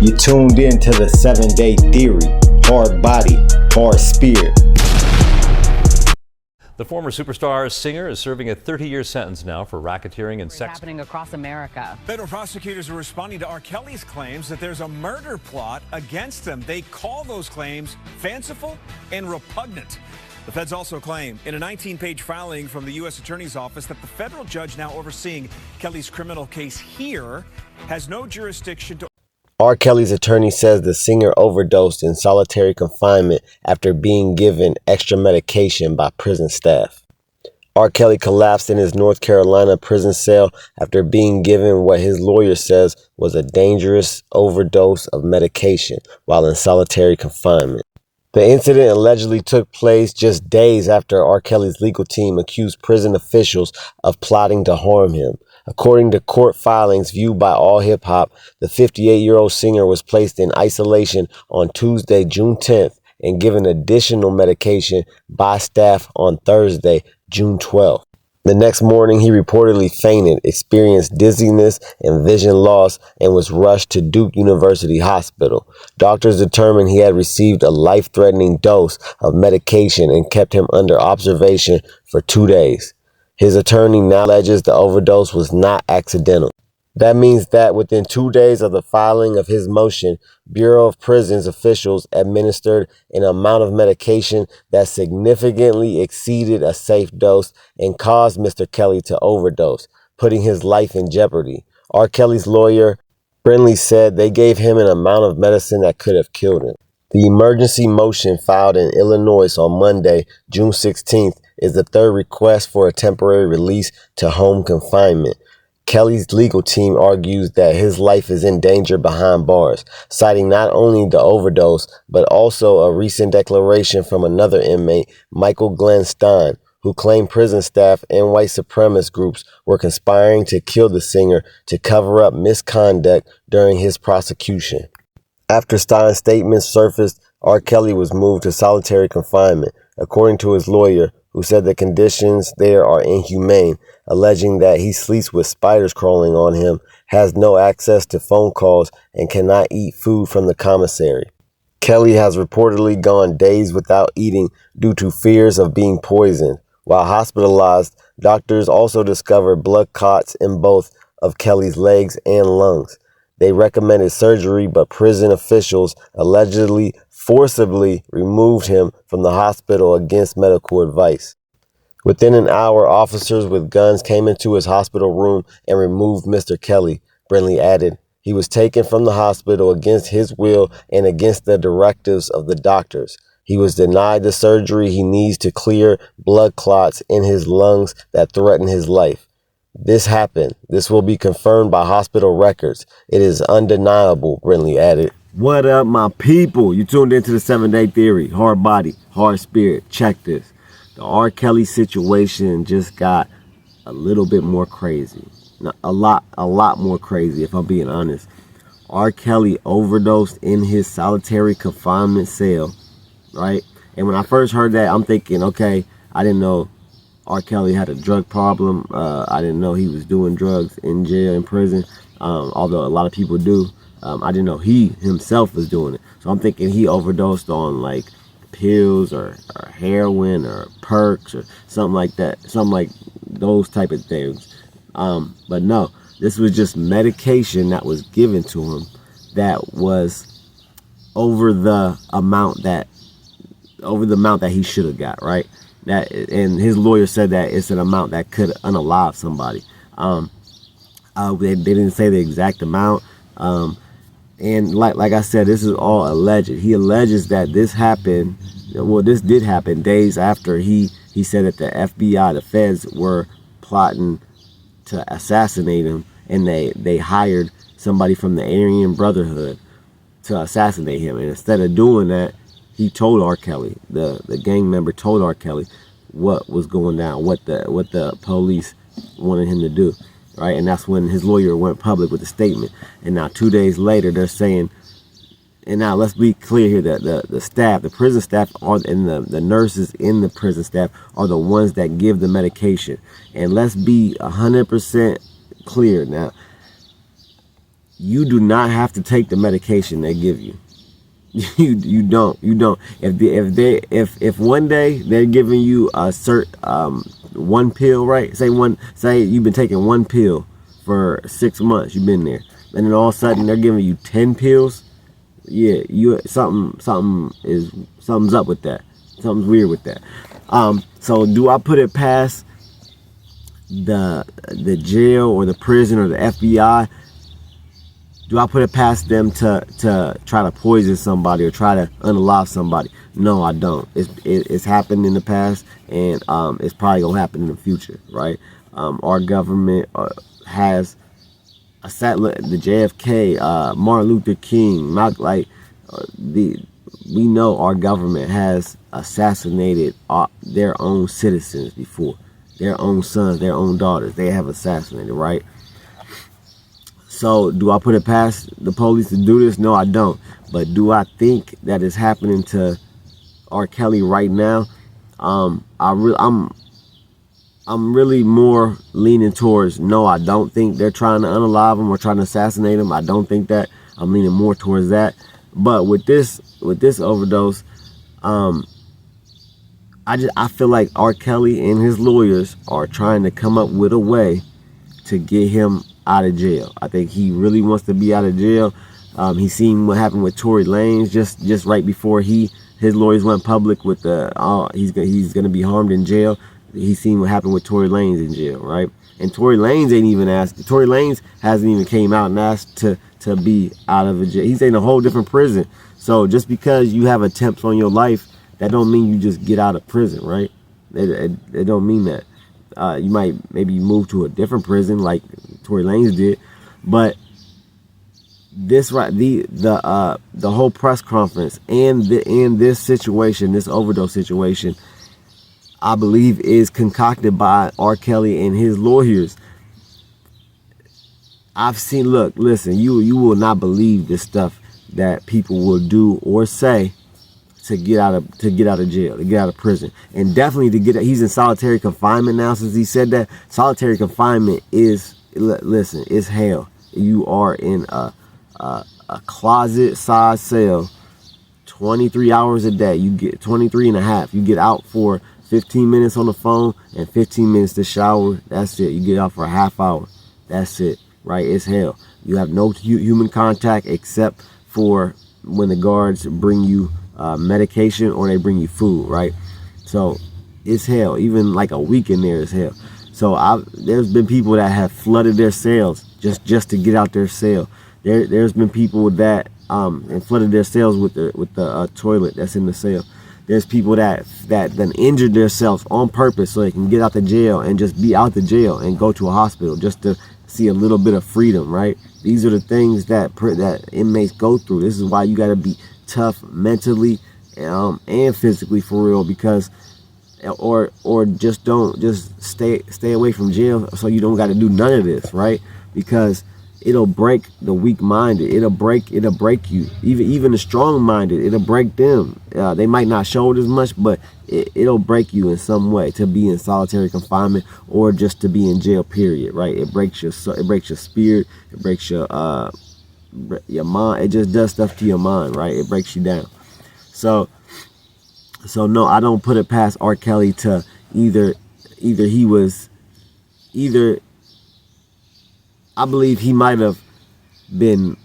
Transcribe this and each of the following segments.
You tuned in to the 7-Day Theory. Hard body, hard spirit. The former superstar singer is serving a 30-year sentence now for racketeering and sex. Happening across America. Federal prosecutors are responding to R. Kelly's claims that there's a murder plot against him. They call those claims fanciful and repugnant. The feds also claim in a 19-page filing from the U.S. Attorney's Office that the federal judge now overseeing Kelly's criminal case here has no jurisdiction to. R. Kelly's attorney says the singer overdosed in solitary confinement after being given extra medication by prison staff. R. Kelly collapsed in his North Carolina prison cell after being given what his lawyer says was a dangerous overdose of medication while in solitary confinement. The incident allegedly took place just days after R. Kelly's legal team accused prison officials of plotting to harm him. According to court filings viewed by All Hip Hop, the 58-year-old singer was placed in isolation on Tuesday, June 10th, and given additional medication by staff on Thursday, June 12th. The next morning, he reportedly fainted, experienced dizziness and vision loss, and was rushed to Duke University Hospital. Doctors determined he had received a life-threatening dose of medication and kept him under observation for 2 days. His attorney now alleges the overdose was not accidental. That means that within 2 days of the filing of his motion, Bureau of Prisons officials administered an amount of medication that significantly exceeded a safe dose and caused Mr. Kelly to overdose, putting his life in jeopardy. R. Kelly's lawyer, Brindley, said they gave him an amount of medicine that could have killed him. The emergency motion filed in Illinois on Monday, June 16th, is the third request for a temporary release to home confinement. Kelly's legal team argues that his life is in danger behind bars, citing not only the overdose, but also a recent declaration from another inmate, Michael Glenn Stein, who claimed prison staff and white supremacist groups were conspiring to kill the singer to cover up misconduct during his prosecution. After Stein's statements surfaced, R. Kelly was moved to solitary confinement, according to his lawyer, who said the conditions there are inhumane, alleging that he sleeps with spiders crawling on him, has no access to phone calls, and cannot eat food from the commissary. Kelly has reportedly gone days without eating due to fears of being poisoned. While hospitalized, doctors also discovered blood clots in both of Kelly's legs and lungs. They recommended surgery, but prison officials allegedly forcibly removed him from the hospital against medical advice. Within an hour, officers with guns came into his hospital room and removed Mr. Kelly, Brindley added. He was taken from the hospital against his will and against the directives of the doctors. He was denied the surgery he needs to clear blood clots in his lungs that threaten his life. This happened. This will be confirmed by hospital records. It is undeniable, Brindley added. What up, my people? You tuned into the 7-Day Theory. Hard body, hard spirit. Check this. The R. Kelly situation just got a little bit more crazy. A lot more crazy, if I'm being honest. R. Kelly overdosed in his solitary confinement cell, right? And when I first heard that, I'm thinking, okay, I didn't know R. Kelly had a drug problem. I didn't know he was doing drugs in jail, in prison, although a lot of people do. I didn't know he himself was doing it. So I'm thinking he overdosed on like pills or heroin or perks or something like that. Something like those type of things. But no, this was just medication that was given to him that was over the amount that he should have got, right? And his lawyer said that it's an amount that could unalive somebody. They didn't say the exact amount. And like I said, this is all alleged. He alleges that this happened. Well, this did happen days after he said that the FBI, the feds, were plotting to assassinate him, and they hired somebody from the Aryan Brotherhood to assassinate him. And instead of doing that, he told R. Kelly, the gang member told R. Kelly what was going down, what the police wanted him to do. Right, and that's when his lawyer went public with a statement. And now 2 days later, they're saying, and now let's be clear here that the staff, the prison staff, and the nurses in the prison staff are the ones that give the medication. And let's be 100% clear now. you do not have to take the medication they give you. You don't. If one day they're giving you a one pill, right? Say you've been taking one pill for 6 months, you've been there, and then all of a sudden they're giving you 10 pills. Yeah, something's up with that. Something's weird with that. So do I put it past the jail or the prison or the FBI? Do I put it past them to try to poison somebody or try to unalive somebody? No, I don't. It's happened in the past, and it's probably gonna happen in the future, right? Our government has the JFK, Martin Luther King, we know our government has assassinated their own citizens before, their own sons, their own daughters. They have assassinated, right? So do I put it past the police to do this? No, I don't. But do I think that it's happening to R. Kelly right now? I'm really more leaning towards no. I don't think they're trying to unalive him or trying to assassinate him. I don't think that. I'm leaning more towards that. But with this overdose, I feel like R. Kelly and his lawyers are trying to come up with a way to get him out of jail. I think he really wants to be out of jail. He seen what happened with Tory Lanez just right before his lawyers went public with he's gonna be harmed in jail. He seen what happened with Tory Lanez in jail, right? And Tory Lanez ain't even asked. Tory Lanez hasn't even came out and asked to be out of a jail. He's in a whole different prison. So just because you have attempts on your life, that don't mean you just get out of prison, right? It don't mean that. You might maybe move to a different prison like Tory Lanez did, but this right the whole press conference and this situation, this overdose situation, I believe is concocted by R. Kelly and his lawyers. I've seen. Look, listen. You will not believe the stuff that people will do or say to get out of jail, to get out of prison, and definitely to get. He's in solitary confinement now. Since he said that, solitary confinement is, listen, it's hell. You are in a closet-sized cell, 23 hours a day. You get 23 and a half. You get out for 15 minutes on the phone and 15 minutes to shower. That's it. You get out for a half hour. That's it. Right? It's hell. You have no human contact except for when the guards bring you medication or they bring you food, right? So it's hell. Even like a week in there is hell. So there's been people that have flooded their cells just to get out their cell. There's been people that and flooded their cells with the toilet that's in the cell. There's people that then injured themselves on purpose so they can get out the jail and just be out the jail and go to a hospital just to see a little bit of freedom, right? These are the things that inmates go through. This is why you got to be tough mentally and physically, for real, because or just stay away from jail so you don't got to do none of this, right? Because it'll break the weak-minded. It'll break you. Even the strong-minded, it'll break them. They might not show it as much, but it'll break you in some way to be in solitary confinement or just to be in jail. Period. Right? It breaks your spirit. It breaks your mind. It just does stuff to your mind. Right? It breaks you down. So no, I don't put it past R. Kelly to either I believe he might have been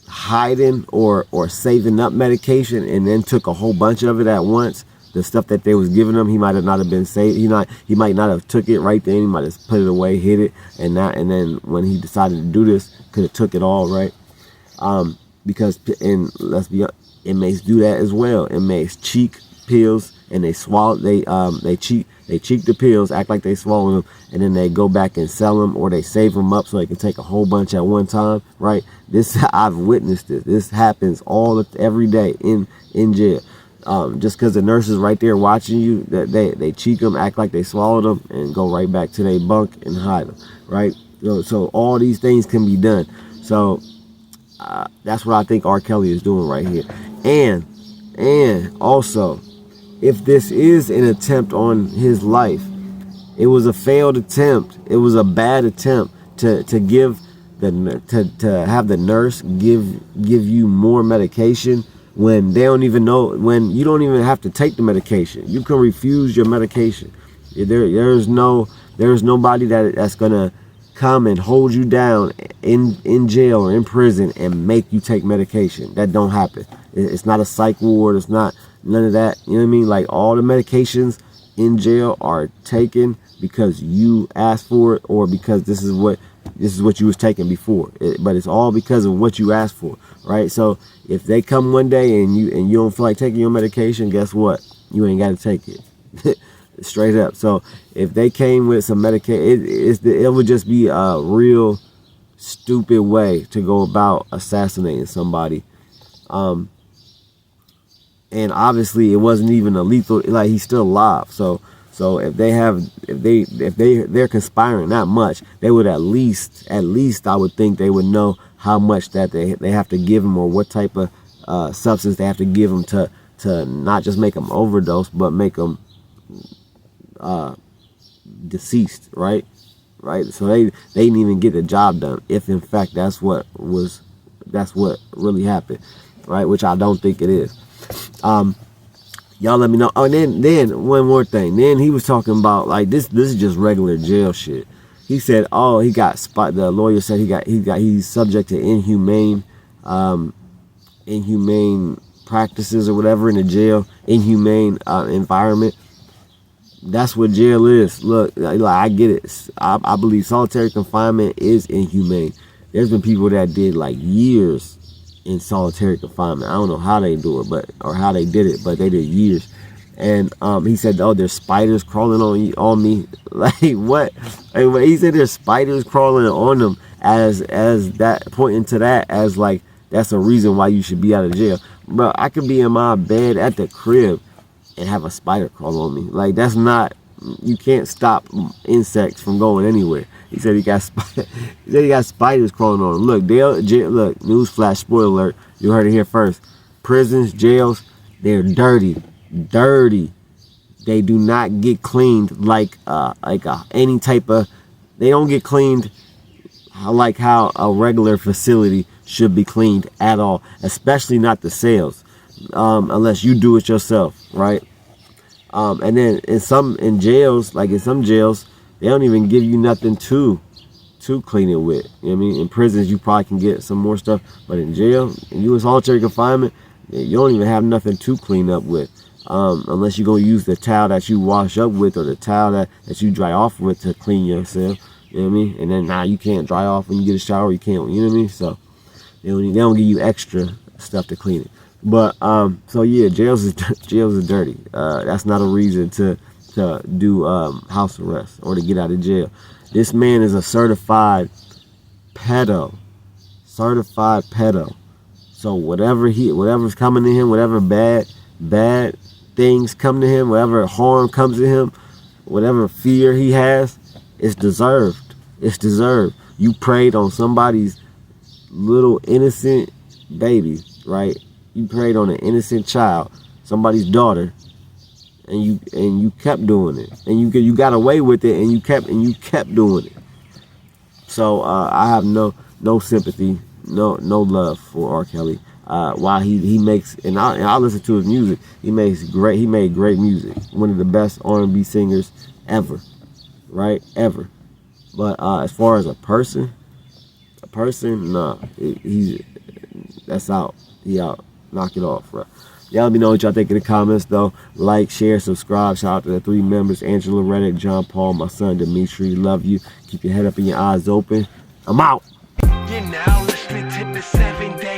hiding or saving up medication and then took a whole bunch of it at once. The stuff that they was giving him, he might not have been saved. He might not have took it right then. He might have put it away, hid it, and then when he decided to do this, could have took it all, right? Because let's be honest, inmates do that as well. Inmates cheek pills and they swallow. They cheat the pills, act like they swallow them, and then they go back and sell them, or they save them up so they can take a whole bunch at one time, right? I've witnessed this. This happens every day in jail. Just because the nurse is right there watching you, that they cheat them, act like they swallowed them, and go right back to their bunk and hide them, right? So all these things can be done. So that's what I think R. Kelly is doing right here. And also, if this is an attempt on his life, it was a failed attempt. It was a bad attempt to give to have the nurse give you more medication when they don't even know, when you don't even have to take the medication. You can refuse your medication. There's nobody that's gonna come and hold you down in jail or in prison and make you take medication. That don't happen. It's not a psych ward. It's not none of that. You know what I mean? Like, all the medications in jail are taken because you asked for it, or because this is what you was taking before. But it's all because of what you asked for, right? So if they come one day and you don't feel like taking your medication, guess what? You ain't got to take it. Straight up. So if they came with some medication, it would just be a real stupid way to go about assassinating somebody. And obviously it wasn't even a lethal, like, he's still alive. So if they're conspiring that much, they would at least I would think they would know how much that they have to give him, or what type of substance they have to give him to not just make him overdose, but make him deceased, right? So they didn't even get the job done, if in fact that's what really happened, right? Which I don't think it is. Y'all let me know. Oh, then one more thing. Then he was talking about, like, this is just regular jail shit. He said, oh, he got spot. The lawyer said he's subject to inhumane practices or whatever in the jail, inhumane environment. That's what jail is. Look, like, I get it. I believe solitary confinement is inhumane. There's been people that did like years in solitary confinement. I don't know how they do it, or how they did it, but they did years. And he said, oh, there's spiders crawling on me. Like, what? He said there's spiders crawling on them, as that, pointing to that as like that's a reason why you should be out of jail. Bro, I could be in my bed at the crib and have a spider crawl on me. Like, that's not, you can't stop insects from going anywhere. He said he got spiders crawling on him. Look, look, newsflash, spoiler alert. You heard it here first. Prisons, jails, they're dirty. They do not get cleaned like any type of, they don't get cleaned like how a regular facility should be cleaned at all, especially not the cells, unless you do it yourself, right? And then in some jails, they don't even give you nothing to clean it with. You know what I mean? In prisons, you probably can get some more stuff, but in jail, and you in solitary confinement, you don't even have nothing to clean up with, unless you're gonna use the towel that you wash up with, or the towel that you dry off with to clean yourself. You know what I mean? And then you can't dry off when you get a shower. You can't. You know what I mean? So they don't give you extra stuff to clean it. But so yeah, jails is dirty. That's not a reason to do house arrest or to get out of jail. This man is a certified pedo. So whatever's coming to him, whatever bad things come to him, whatever harm comes to him, whatever fear he has, it's deserved. You preyed on somebody's little innocent baby, right? You preyed on an innocent child, somebody's daughter, and you kept doing it, and you got away with it, and you kept doing it. So I have no sympathy, no love for R. Kelly. While he makes, and I listen to his music, he made great music. One of the best R&B singers ever, right? Ever. But as far as a person, nah, that's out. He out. Knock it off, bro. Y'all let me know what y'all think in the comments, though. Like, share, subscribe. Shout out to the 3 members: Angela Reddick, John Paul, my son Dimitri. Love you. Keep your head up and your eyes open. I'm out. You're now listening to the 7 Day